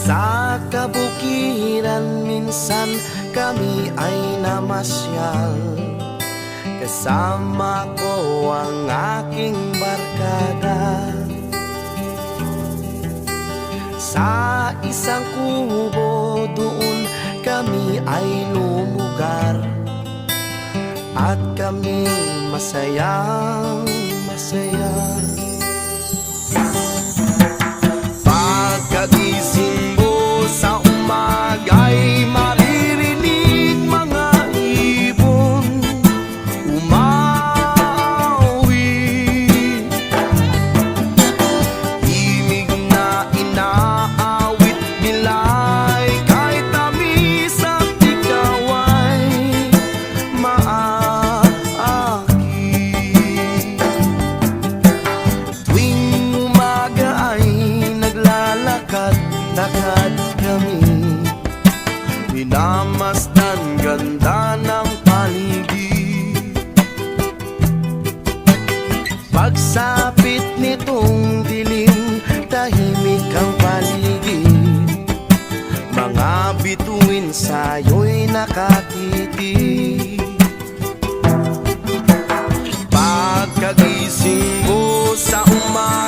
Sa kabukiran minsan kami ay namasyal, kasama ko ang aking barkada. Sa isang kubo doon kami ay lumugar, at kami masayang masaya. Pagkagising mo sa umaga'y maririnig mga ibon umawi. Himig na inaawit nila'y kahit tamis at ikaw ay maakit. Tuwing umaga ay naglalakad-lakad kami, minamasdan ganda ng paligid. Pagsapit nitong dilim, tahimik ang paligid, mga bituin sa'yo'y nakatitig. Pagkagising mo sa umaga